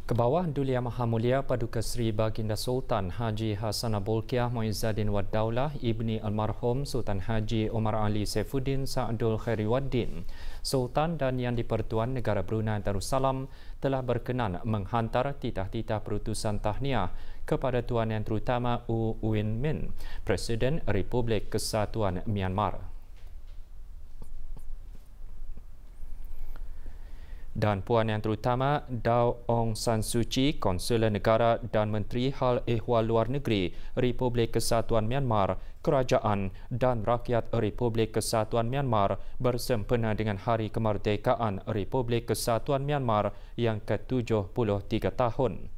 Kebawah Duli Yang Maha Mulia Paduka Seri Baginda Sultan Haji Hassanah Bolkiah Muizzaddin Wad Daulah Ibni Almarhum Sultan Haji Omar Ali Saifuddin Sa'adul Khairiwaddin, Sultan dan Yang di-Pertuan Negara Brunei Darussalam telah berkenan menghantar titah-titah perutusan tahniah kepada Tuan Yang Terutama U Win Min, Presiden Republik Kesatuan Myanmar. Dan Puan Yang Terutama Daw Aung San Suu Kyi, Konsuler Negara dan Menteri Hal Ehwal Luar Negeri Republik Kesatuan Myanmar, Kerajaan dan Rakyat Republik Kesatuan Myanmar bersempena dengan Hari Kemerdekaan Republik Kesatuan Myanmar yang ke-73 tahun.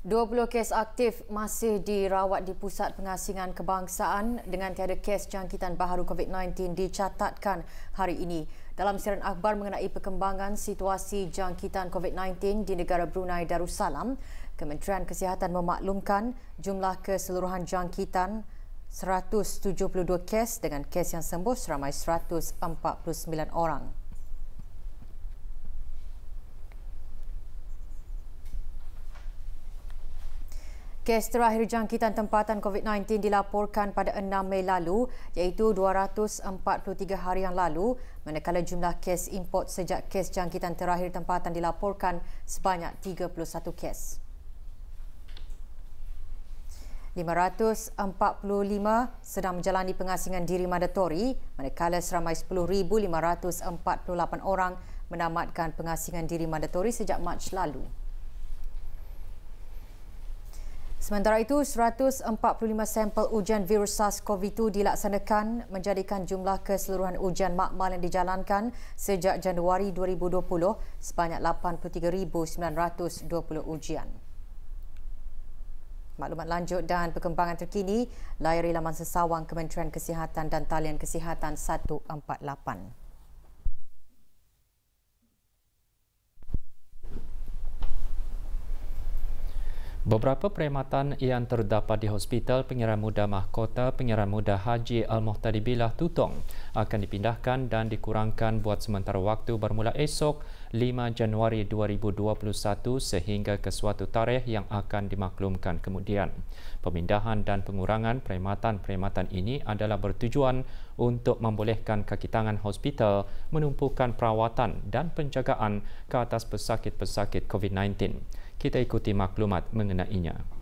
Dua 20 kes aktif masih dirawat di Pusat Pengasingan Kebangsaan dengan tiada kes jangkitan baharu COVID-19 dicatatkan hari ini. Dalam siaran akhbar mengenai perkembangan situasi jangkitan COVID-19 di negara Brunei Darussalam, Kementerian Kesihatan memaklumkan jumlah keseluruhan jangkitan 172 kes dengan kes yang sembuh seramai 149 orang. Kes terakhir jangkitan tempatan COVID-19 dilaporkan pada 6 Mei lalu iaitu 243 hari yang lalu, manakala jumlah kes import sejak kes jangkitan terakhir tempatan dilaporkan sebanyak 31 kes. 545 sedang menjalani pengasingan diri mandatori, manakala seramai 10,548 orang menamatkan pengasingan diri mandatori sejak Mac lalu. Sementara itu, 145 sampel ujian virus SARS-CoV-2 dilaksanakan menjadikan jumlah keseluruhan ujian makmal yang dijalankan sejak Januari 2020 sebanyak 83,920 ujian. Maklumat lanjut dan perkembangan terkini, layari laman sesawang Kementerian Kesihatan dan talian Kesihatan 148. Beberapa perkhidmatan yang terdapat di Hospital Pengiran Muda Mahkota Pengiran Muda Haji Al-Muhtadi Billah Tutong akan dipindahkan dan dikurangkan buat sementara waktu bermula esok 5 Januari 2021 sehingga ke suatu tarikh yang akan dimaklumkan kemudian. Pemindahan dan pengurangan perkhidmatan ini adalah bertujuan untuk membolehkan kaki tangan hospital menumpukan perawatan dan penjagaan ke atas pesakit-pesakit COVID-19. Kita ikuti maklumat mengenainya.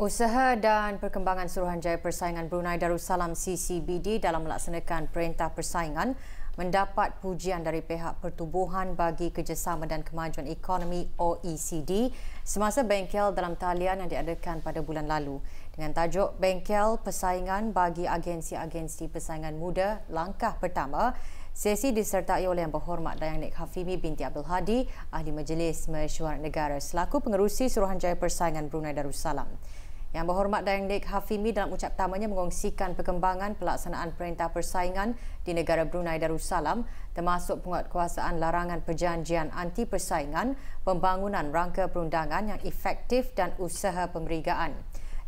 Usaha dan Perkembangan Suruhanjaya Persaingan Brunei Darussalam CCBD dalam melaksanakan Perintah Persaingan mendapat pujian dari pihak Pertubuhan bagi Kerjasama dan Kemajuan Ekonomi OECD semasa bengkel dalam talian yang diadakan pada bulan lalu. Dengan tajuk Bengkel Persaingan bagi Agensi-Agensi Persaingan Muda Langkah Pertama, sesi disertai oleh Yang Berhormat Dayang Nik Hafimi binti Abdul Hadi, Ahli Majlis Mesyuarat Negara selaku Pengerusi Suruhanjaya Persaingan Brunei Darussalam. Yang Berhormat Dayang Nik Hafimi dalam ucap pertamanya mengongsikan perkembangan pelaksanaan Perintah Persaingan di negara Brunei Darussalam termasuk penguatkuasaan larangan perjanjian anti persaingan, pembangunan rangka perundangan yang efektif dan usaha pemerigaan.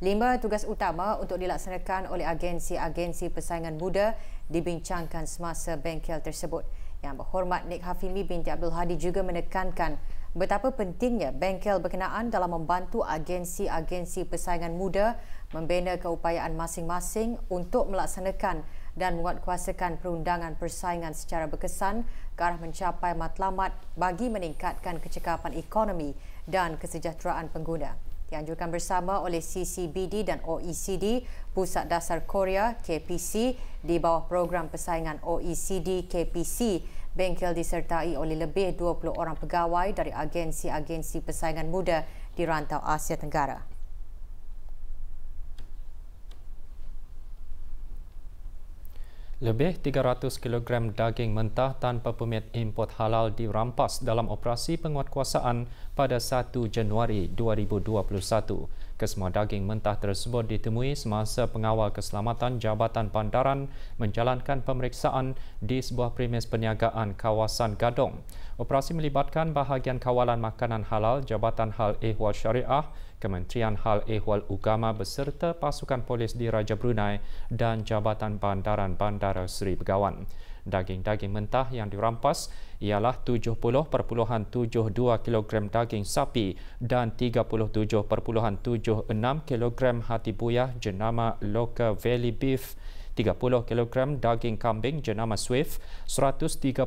5 tugas utama untuk dilaksanakan oleh agensi-agensi persaingan muda dibincangkan semasa bengkel tersebut. Yang Berhormat Nik Hafimi binti Abdul Hadi juga menekankan betapa pentingnya bengkel berkenaan dalam membantu agensi-agensi persaingan muda membina keupayaan masing-masing untuk melaksanakan dan menguatkuasakan perundangan persaingan secara berkesan ke arah mencapai matlamat bagi meningkatkan kecekapan ekonomi dan kesejahteraan pengguna. Dianjurkan bersama oleh CCBD dan OECD, Pusat Dasar Korea KPC di bawah program persaingan OECD KPC. Bengkel disertai oleh lebih 20 orang pegawai dari agensi-agensi persaingan muda di rantau Asia Tenggara. Lebih 300 kg daging mentah tanpa permit import halal dirampas dalam operasi penguatkuasaan pada 1 Januari 2021. Kesemua daging mentah tersebut ditemui semasa pengawal keselamatan Jabatan Bandaran menjalankan pemeriksaan di sebuah premis perniagaan kawasan Gadong. Operasi melibatkan bahagian kawalan makanan halal, Jabatan Hal Ehwal Syariah, Kementerian Hal Ehwal Ugama beserta pasukan polis di Raja Brunei dan Jabatan Bandaran Bandara Seri Begawan. Daging-daging mentah yang dirampas ialah 70.72 kg daging sapi dan 37.76 kg hati buyah jenama Local Valley Beef, 30 kg daging kambing jenama Swift, 131.6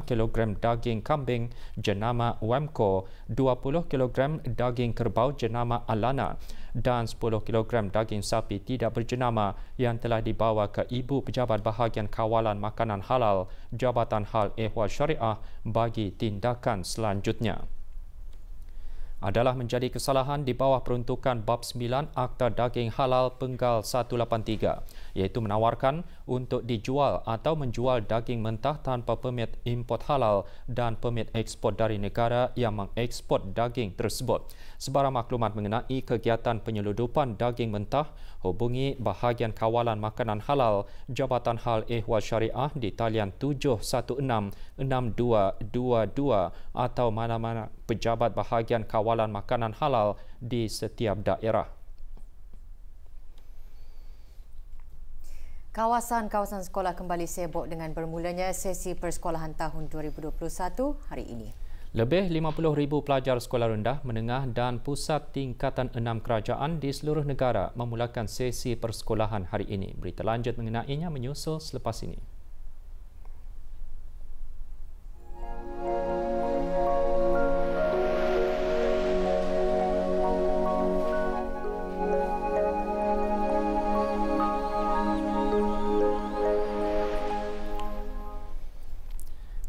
kg daging kambing jenama Wemco, 20 kg daging kerbau jenama Alana dan 10 kg daging sapi tidak berjenama yang telah dibawa ke Ibu Pejabat Bahagian Kawalan Makanan Halal Jabatan Hal Ehwal Syariah bagi tindakan selanjutnya. Adalah menjadi kesalahan di bawah peruntukan Bab 9 Akta Daging Halal Penggal 183, iaitu menawarkan untuk dijual atau menjual daging mentah tanpa permit import halal dan permit ekspor dari negara yang mengekspor daging tersebut. Sebarang maklumat mengenai kegiatan penyeludupan daging mentah, hubungi bahagian kawalan makanan halal Jabatan Hal Ehwal Syariah di talian 716-6222 atau mana-mana pejabat bahagian kawalan makanan halal di setiap daerah. Kawasan-kawasan sekolah kembali sibuk dengan bermulanya sesi persekolahan tahun 2021 hari ini. Lebih 50,000 pelajar sekolah rendah, menengah dan pusat tingkatan 6 kerajaan di seluruh negara memulakan sesi persekolahan hari ini. Berita lanjut mengenainya menyusul selepas ini.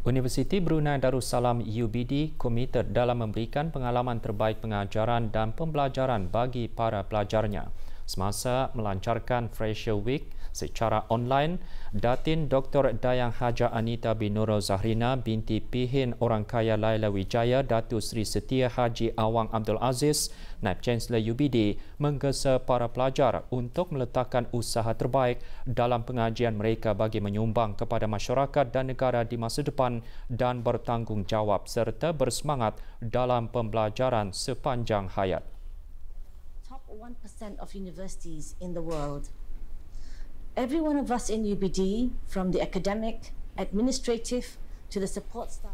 Universiti Brunei Darussalam UBD komited dalam memberikan pengalaman terbaik pengajaran dan pembelajaran bagi para pelajarnya. Semasa melancarkan Fresher Week secara online, Datin Dr. Dayang Haja Anita bin Nurul Zahrina binti Pihin Orang Kaya Laila Wijaya Datu Sri Setia Haji Awang Abdul Aziz, Naib Chancellor UBD, menggesa para pelajar untuk meletakkan usaha terbaik dalam pengajian mereka bagi menyumbang kepada masyarakat dan negara di masa depan dan bertanggungjawab serta bersemangat dalam pembelajaran sepanjang hayat. Top 1% of universities in the world. Every one of us in UBD, from the academic, administrative to the support staff.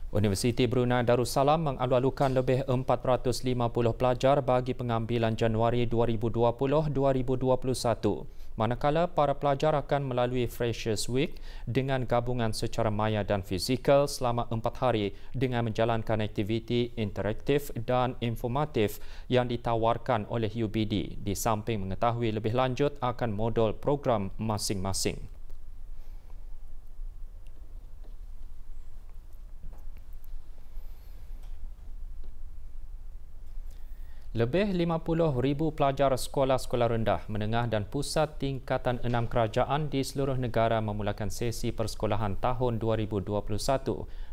Universiti Brunei Darussalam mengalu-alukan lebih 450 pelajar bagi pengambilan Januari 2020-2021. Manakala para pelajar akan melalui Freshers Week dengan gabungan secara maya dan fizikal selama 4 hari dengan menjalankan aktiviti interaktif dan informatif yang ditawarkan oleh UBD di samping mengetahui lebih lanjut akan modul program masing-masing. Lebih 50,000 pelajar sekolah-sekolah rendah, menengah dan pusat tingkatan 6 kerajaan di seluruh negara memulakan sesi persekolahan tahun 2021.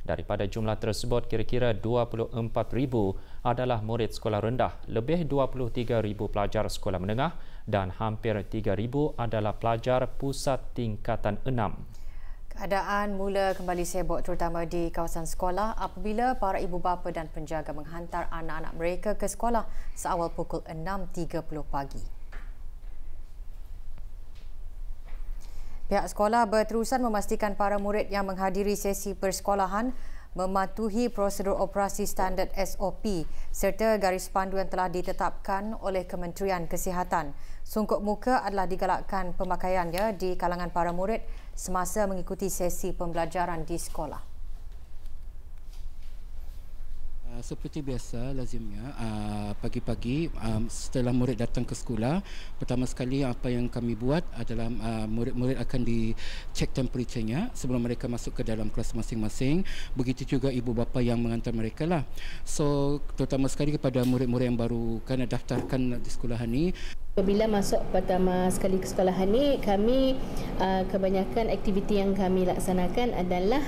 Daripada jumlah tersebut, kira-kira 24,000 adalah murid sekolah rendah, lebih 23,000 pelajar sekolah menengah dan hampir 3,000 adalah pelajar pusat tingkatan 6. Keadaan mula kembali sibuk terutama di kawasan sekolah apabila para ibu bapa dan penjaga menghantar anak-anak mereka ke sekolah seawal pukul 6.30 pagi. Pihak sekolah berterusan memastikan para murid yang menghadiri sesi persekolahan mematuhi prosedur operasi standard SOP serta garis pandu yang telah ditetapkan oleh Kementerian Kesihatan. Sungkup muka adalah digalakkan pemakaiannya di kalangan para murid semasa mengikuti sesi pembelajaran di sekolah. Seperti biasa lazimnya pagi-pagi setelah murid datang ke sekolah, pertama sekali apa yang kami buat adalah murid-murid akan dicek temperaturenya sebelum mereka masuk ke dalam kelas masing-masing. Begitu juga ibu bapa yang mengantar mereka lah. So terutama sekali kepada murid-murid yang baru kena daftarkan di sekolahan ni. Apabila masuk pertama sekali ke sekolahan ni, kami kebanyakan aktiviti yang kami laksanakan adalah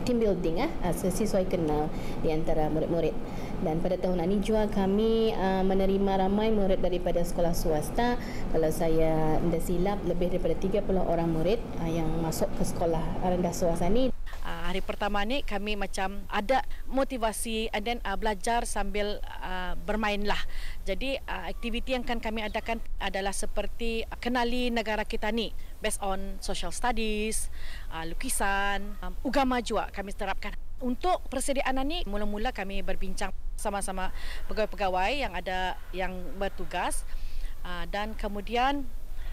team building, sesuai kenal di antara murid-murid. Dan pada tahun ini juga kami menerima ramai murid daripada sekolah swasta. Kalau saya tidak silap, lebih daripada 30 orang murid yang masuk ke sekolah rendah swasta ni. Hari pertama ni kami macam ada motivasi dan belajar sambil bermainlah. Jadi aktiviti yang akan kami adakan adalah seperti kenali negara kita ni based on social studies, lukisan, agama juga kami terapkan. Untuk persediaan ni mula-mula kami berbincang sama-sama pegawai-pegawai yang bertugas dan kemudian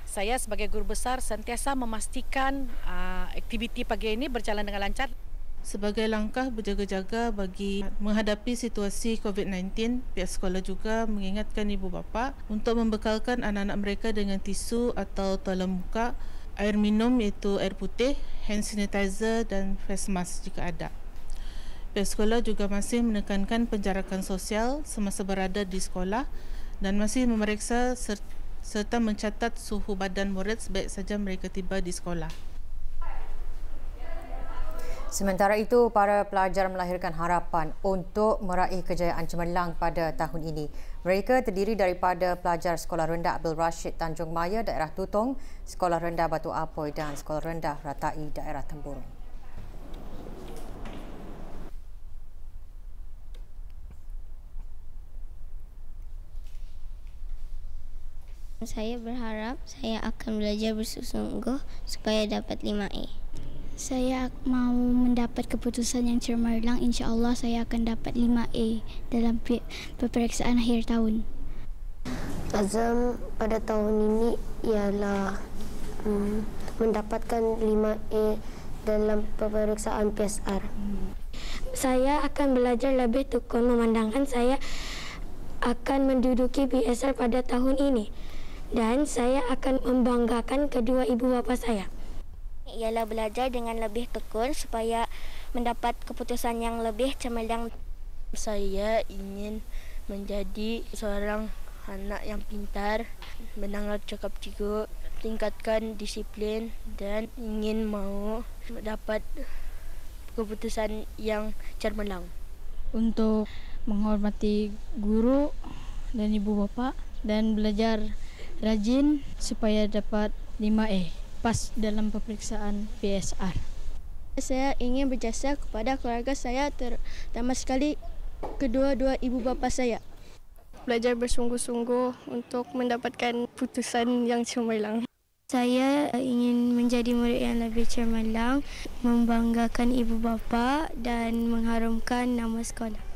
saya sebagai guru besar sentiasa memastikan aktiviti pagi ini berjalan dengan lancar. Sebagai langkah berjaga-jaga bagi menghadapi situasi COVID-19, pihak sekolah juga mengingatkan ibu bapa untuk membekalkan anak-anak mereka dengan tisu atau toalet muka, air minum iaitu air putih, hand sanitizer dan face mask jika ada. Pihak sekolah juga masih menekankan penjarakan sosial semasa berada di sekolah dan masih memeriksa serta mencatat suhu badan murid sebaik saja mereka tiba di sekolah. Sementara itu, para pelajar melahirkan harapan untuk meraih kejayaan cemerlang pada tahun ini. Mereka terdiri daripada pelajar Sekolah Rendah Abdul Rashid Tanjung Maya, daerah Tutong, Sekolah Rendah Batu Apoy dan Sekolah Rendah Ratai, daerah Tempurung. Saya berharap saya akan belajar bersungguh-sungguh supaya dapat 5A. Saya mau mendapat keputusan yang cemerlang. InsyaAllah saya akan dapat 5A dalam peperiksaan akhir tahun. Azam pada tahun ini ialah mendapatkan 5A dalam peperiksaan PSR. Saya akan belajar lebih tekun memandangkan saya akan menduduki PSR pada tahun ini. Dan saya akan membanggakan kedua ibu bapa saya. Ialah belajar dengan lebih tekun supaya mendapat keputusan yang lebih cemerlang. Saya ingin menjadi seorang anak yang pintar, mendengar cakap cikgu, tingkatkan disiplin dan ingin mau mendapat keputusan yang cemerlang. Untuk menghormati guru dan ibu bapa dan belajar rajin supaya dapat 5A. Pas dalam peperiksaan PSR. Saya ingin berjasa kepada keluarga saya, terutama sekali kedua-dua ibu bapa saya. Belajar bersungguh-sungguh untuk mendapatkan putusan yang cemerlang. Saya ingin menjadi murid yang lebih cemerlang, membanggakan ibu bapa dan mengharumkan nama sekolah.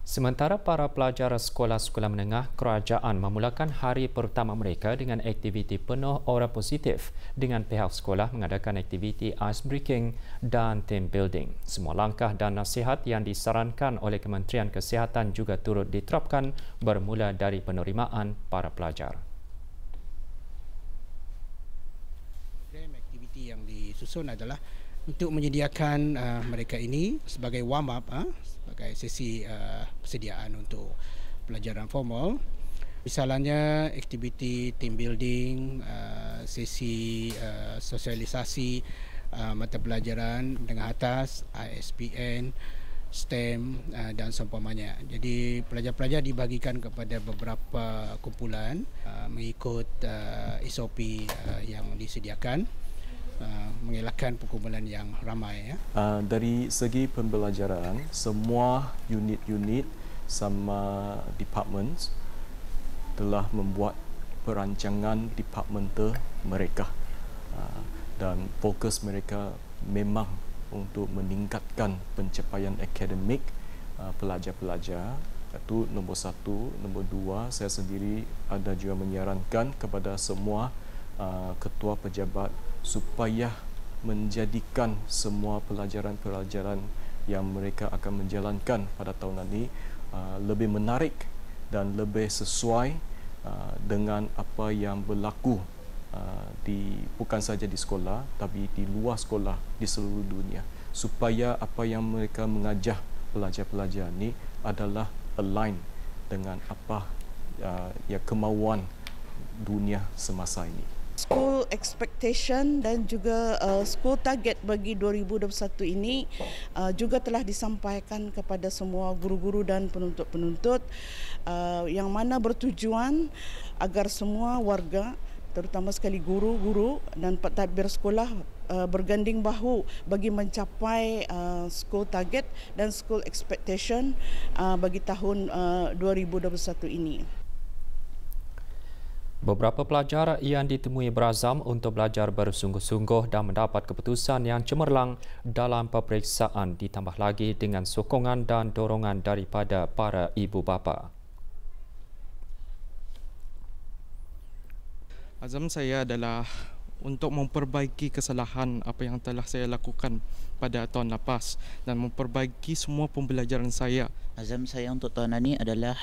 Sementara para pelajar sekolah-sekolah menengah kerajaan memulakan hari pertama mereka dengan aktiviti penuh aura positif dengan pihak sekolah mengadakan aktiviti ice breaking dan team building. Semua langkah dan nasihat yang disarankan oleh Kementerian Kesihatan juga turut diterapkan bermula dari penerimaan para pelajar. Program aktiviti yang disusun adalah untuk menyediakan mereka ini sebagai warm up, sebagai sesi persediaan untuk pelajaran formal. Misalnya aktiviti team building, sesi sosialisasi mata pelajaran menengah atas, ISPN, STEM dan seumpamanya. Jadi pelajar-pelajar dibagikan kepada beberapa kumpulan mengikut SOP yang disediakan, mengelakkan perkumpulan yang ramai. Dari segi pembelajaran, semua unit-unit sama departments telah membuat perancangan departmental mereka dan fokus mereka memang untuk meningkatkan pencapaian akademik pelajar-pelajar. Itu nombor 1. Nombor 2, saya sendiri ada juga menyarankan kepada semua ketua pejabat supaya menjadikan semua pelajaran-pelajaran yang mereka akan menjalankan pada tahun ini lebih menarik dan lebih sesuai dengan apa yang berlaku bukan saja di sekolah tapi di luar sekolah di seluruh dunia, supaya apa yang mereka mengajar pelajar-pelajar ini adalah align dengan apa kemauan dunia semasa ini. School expectation dan juga school target bagi 2021 ini juga telah disampaikan kepada semua guru-guru dan penuntut-penuntut yang mana bertujuan agar semua warga, terutama sekali guru-guru dan pentadbir sekolah berganding bahu bagi mencapai school target dan school expectation bagi tahun 2021 ini. Beberapa pelajar yang ditemui berazam untuk belajar bersungguh-sungguh dan mendapat keputusan yang cemerlang dalam peperiksaan, ditambah lagi dengan sokongan dan dorongan daripada para ibu bapa. Azam saya adalah untuk memperbaiki kesalahan apa yang telah saya lakukan pada tahun lepas dan memperbaiki semua pembelajaran saya. Azam saya untuk tahun ini adalah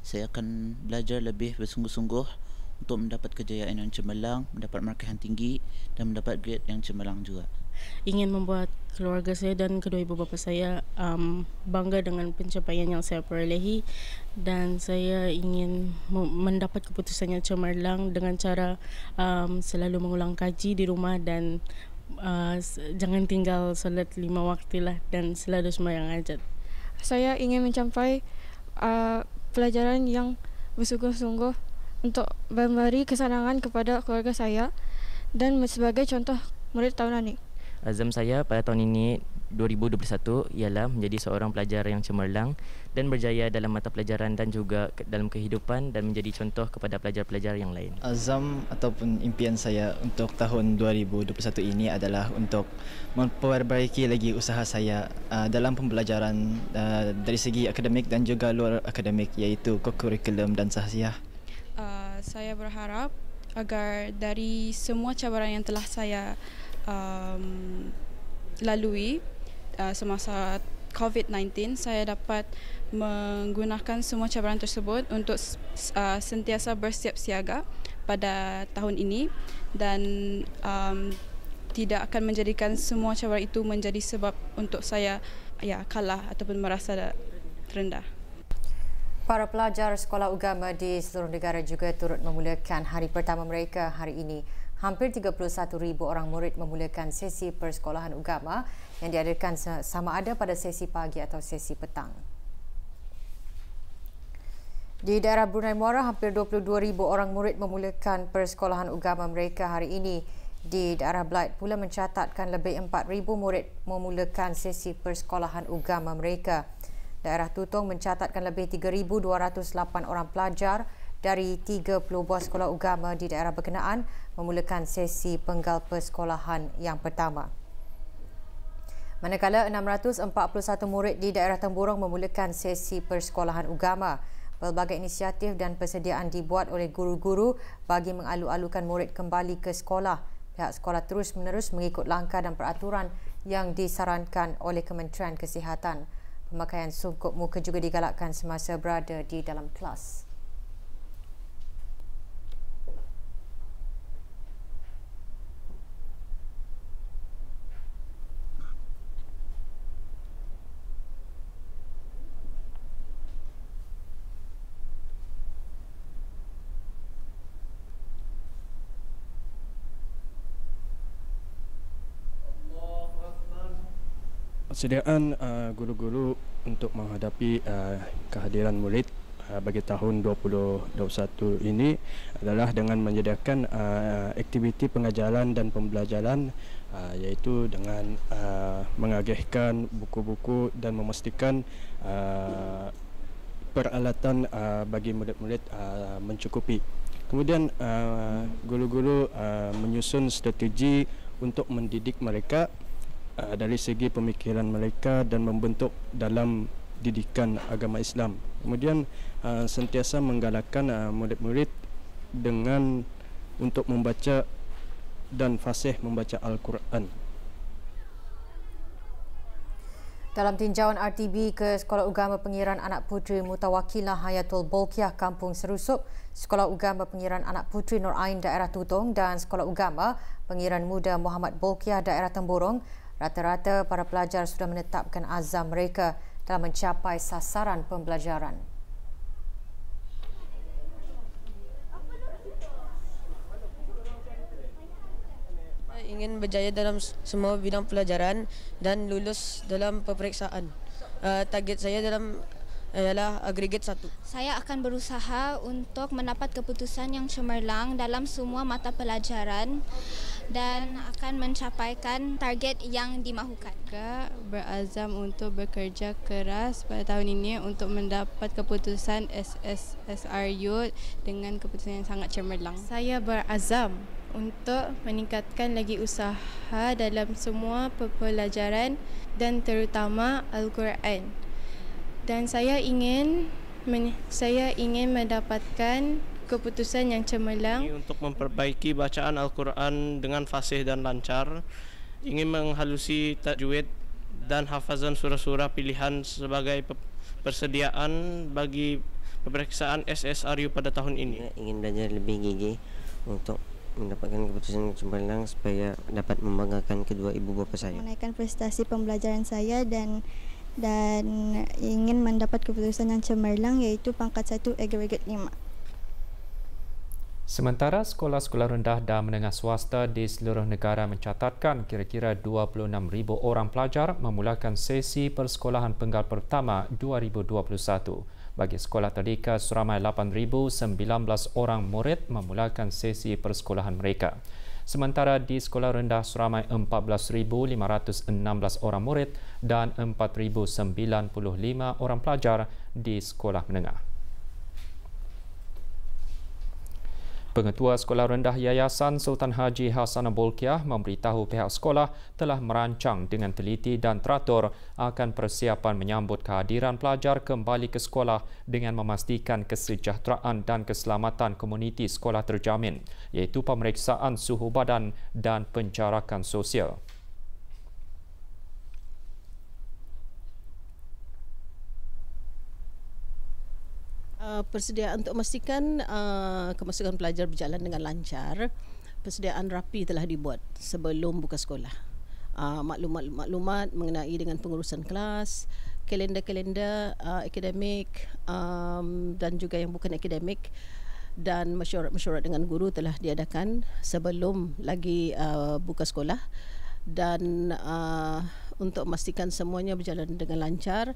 saya akan belajar lebih bersungguh-sungguh untuk mendapat kejayaan yang cemerlang, mendapat markah yang tinggi dan mendapat grade yang cemerlang juga. Ingin membuat keluarga saya dan kedua ibu bapa saya bangga dengan pencapaian yang saya perolehi, dan saya ingin mendapat keputusan yang cemerlang dengan cara selalu mengulang kaji di rumah dan jangan tinggal solat 5 waktu lah, dan selalu sembahyang hajat. Saya ingin mencapai pelajaran yang bersungguh-sungguh untuk memberi kesenangan kepada keluarga saya dan sebagai contoh murid tahun ini. Azam saya pada tahun ini 2021 ialah menjadi seorang pelajar yang cemerlang dan berjaya dalam mata pelajaran dan juga dalam kehidupan dan menjadi contoh kepada pelajar-pelajar yang lain. Azam ataupun impian saya untuk tahun 2021 ini adalah untuk memperbaiki lagi usaha saya dalam pembelajaran dari segi akademik dan juga luar akademik, iaitu kurikulum dan sahsiah. Saya berharap agar dari semua cabaran yang telah saya lalui semasa COVID-19, saya dapat menggunakan semua cabaran tersebut untuk sentiasa bersiap siaga pada tahun ini dan tidak akan menjadikan semua cabaran itu menjadi sebab untuk saya kalah ataupun merasa terendah. Para pelajar sekolah agama di seluruh negara juga turut memulakan hari pertama mereka hari ini. Hampir 31,000 orang murid memulakan sesi persekolahan agama yang diadakan sama ada pada sesi pagi atau sesi petang. Di daerah Brunei Muara, hampir 22,000 orang murid memulakan persekolahan agama mereka hari ini. Di daerah Belait pula mencatatkan lebih 4,000 murid memulakan sesi persekolahan agama mereka. Daerah Tutong mencatatkan lebih 3,208 orang pelajar dari 30 buah sekolah agama di daerah berkenaan memulakan sesi penggal persekolahan yang pertama. Manakala 641 murid di daerah Temburong memulakan sesi persekolahan agama. Pelbagai inisiatif dan persediaan dibuat oleh guru-guru bagi mengalu-alukan murid kembali ke sekolah. Pihak sekolah terus-menerus mengikut langkah dan peraturan yang disarankan oleh Kementerian Kesihatan. Pemakaian sungkup muka juga digalakkan semasa berada di dalam kelas. Persediaan guru-guru untuk menghadapi kehadiran murid bagi tahun 2021 ini adalah dengan menyediakan aktiviti pengajaran dan pembelajaran, iaitu dengan mengagihkan buku-buku dan memastikan peralatan bagi murid-murid mencukupi. Kemudian guru-guru menyusun strategi untuk mendidik mereka dari segi pemikiran mereka dan membentuk dalam didikan agama Islam. Kemudian sentiasa menggalakkan murid-murid dengan untuk membaca dan fasih membaca Al-Quran. Dalam tinjauan RTB ke Sekolah Ugama Pengiran Anak Puteri Mutawakilah Hayatul Bolkiah Kampung Serusup, Sekolah Ugama Pengiran Anak Puteri Nur Ain Daerah Tutong dan Sekolah Ugama Pengiran Muda Muhammad Bolkiah Daerah Temburong, rata-rata para pelajar sudah menetapkan azam mereka dalam mencapai sasaran pembelajaran. Saya ingin berjaya dalam semua bidang pelajaran dan lulus dalam peperiksaan. Target saya dalam ialah agregat 1. Saya akan berusaha untuk mendapat keputusan yang cemerlang dalam semua mata pelajaran dan akan mencapaikan target yang dimahukan. Berazam untuk bekerja keras pada tahun ini untuk mendapat keputusan SSSRU dengan keputusan yang sangat cemerlang. Saya berazam untuk meningkatkan lagi usaha dalam semua pembelajaran dan terutama Al-Quran. Dan saya ingin mendapatkan keputusan yang cemerlang untuk memperbaiki bacaan Al-Quran dengan fasih dan lancar, ingin menghalusi tajwid dan hafazan surah-surah pilihan sebagai persediaan bagi peperiksaan SSRU pada tahun ini. Ingin belajar lebih gigih untuk mendapatkan keputusan yang cemerlang supaya dapat membanggakan kedua ibu bapa saya. Menaikkan prestasi pembelajaran saya dan ingin mendapat keputusan yang cemerlang, iaitu pangkat 1 agregat 5. Sementara sekolah-sekolah rendah dan menengah swasta di seluruh negara mencatatkan kira-kira 26,000 orang pelajar memulakan sesi persekolahan penggal pertama 2021. Bagi sekolah tadika, seramai 8,019 orang murid memulakan sesi persekolahan mereka. Sementara di sekolah rendah, seramai 14,516 orang murid dan 4,095 orang pelajar di sekolah menengah. Pengetua Sekolah Rendah Yayasan Sultan Haji Hassanah Bolkiah memberitahu pihak sekolah telah merancang dengan teliti dan teratur akan persiapan menyambut kehadiran pelajar kembali ke sekolah dengan memastikan kesejahteraan dan keselamatan komuniti sekolah terjamin, iaitu pemeriksaan suhu badan dan penjarakan sosial. Persediaan untuk memastikan kemasukan pelajar berjalan dengan lancar, persediaan rapi telah dibuat sebelum buka sekolah. Maklumat mengenai dengan pengurusan kelas, kalender-kalender akademik dan juga yang bukan akademik, dan mesyuarat dengan guru telah diadakan sebelum lagi buka sekolah. Dan untuk memastikan semuanya berjalan dengan lancar,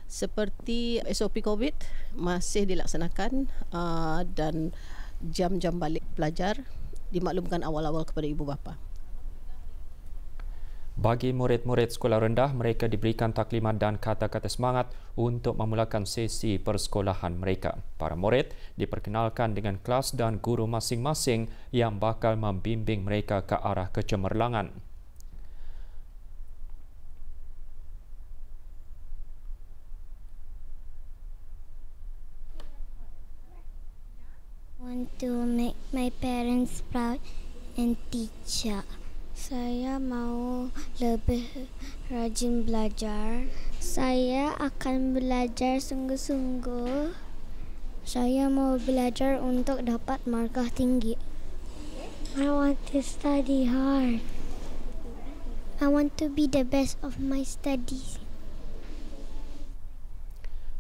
seperti SOP COVID masih dilaksanakan dan jam-jam balik pelajar dimaklumkan awal-awal kepada ibu bapa. Bagi murid-murid sekolah rendah, mereka diberikan taklimat dan kata-kata semangat untuk memulakan sesi persekolahan mereka. Para murid diperkenalkan dengan kelas dan guru masing-masing yang bakal membimbing mereka ke arah kecemerlangan. Want to make my parents proud and teacher. Saya mau lebih rajin belajar. Saya akan belajar sungguh-sungguh. Saya mau belajar untuk dapat markah tinggi. I want to study hard. I want to be the best of my studies.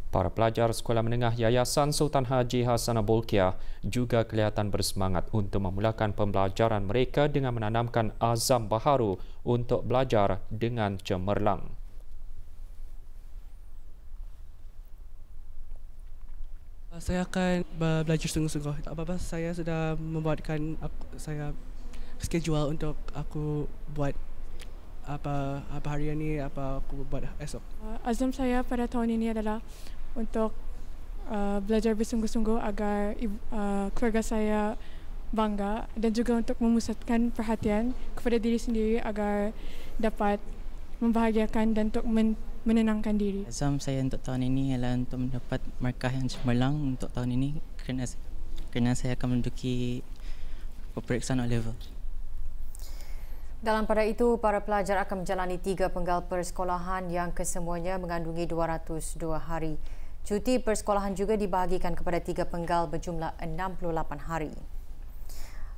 Para pelajar sekolah menengah Yayasan Sultan Haji Hassanah Bolkiah juga kelihatan bersemangat untuk memulakan pembelajaran mereka dengan menanamkan azam baharu untuk belajar dengan cemerlang. Saya akan belajar sungguh-sungguh. Apa-apa saya sudah membuatkan saya schedule untuk aku buat apa hari ini, apa aku buat esok. Azam saya pada tahun ini adalah untuk belajar bersungguh-sungguh agar keluarga saya bangga dan juga untuk memusatkan perhatian kepada diri sendiri agar dapat membahagiakan dan untuk menenangkan diri. Azam saya untuk tahun ini ialah untuk mendapat markah yang cemerlang untuk tahun ini kerana saya akan menduduki peperiksaan O-level. Dalam pada itu, para pelajar akan menjalani 3 penggal persekolahan yang kesemuanya mengandungi 202 hari. Cuti persekolahan juga dibahagikan kepada 3 penggal berjumlah 68 hari.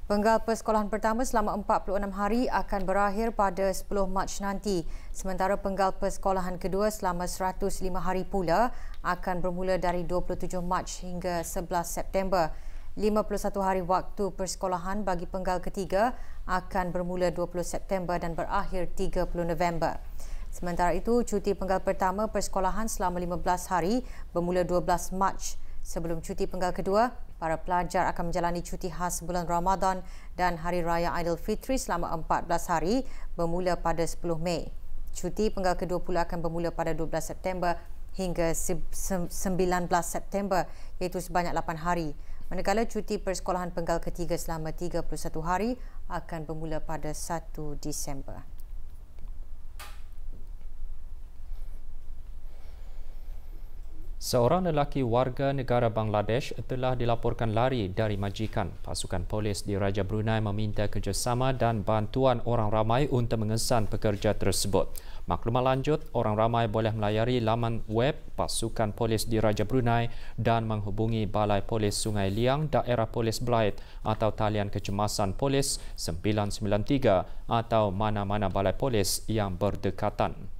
Penggal persekolahan pertama selama 46 hari akan berakhir pada 10 Mac nanti. Sementara penggal persekolahan kedua selama 105 hari pula akan bermula dari 27 Mac hingga 11 September. 51 hari waktu persekolahan bagi penggal ketiga akan bermula 20 September dan berakhir 30 November. Sementara itu, cuti penggal pertama persekolahan selama 15 hari bermula 12 Mac. Sebelum cuti penggal kedua, para pelajar akan menjalani cuti khas bulan Ramadan dan Hari Raya Aidilfitri selama 14 hari bermula pada 10 Mei. Cuti penggal kedua pula akan bermula pada 12 September hingga 19 September iaitu sebanyak 8 hari. Manakala cuti persekolahan penggal ketiga selama 31 hari akan bermula pada 1 Disember. Seorang lelaki warga negara Bangladesh telah dilaporkan lari dari majikan. Pasukan polis di Raja Brunei meminta kerjasama dan bantuan orang ramai untuk mengesan pekerja tersebut. Maklumat lanjut, orang ramai boleh melayari laman web pasukan polis di Raja Brunei dan menghubungi Balai Polis Sungai Liang, Daerah Polis Blyth atau talian kecemasan polis 993 atau mana-mana balai polis yang berdekatan.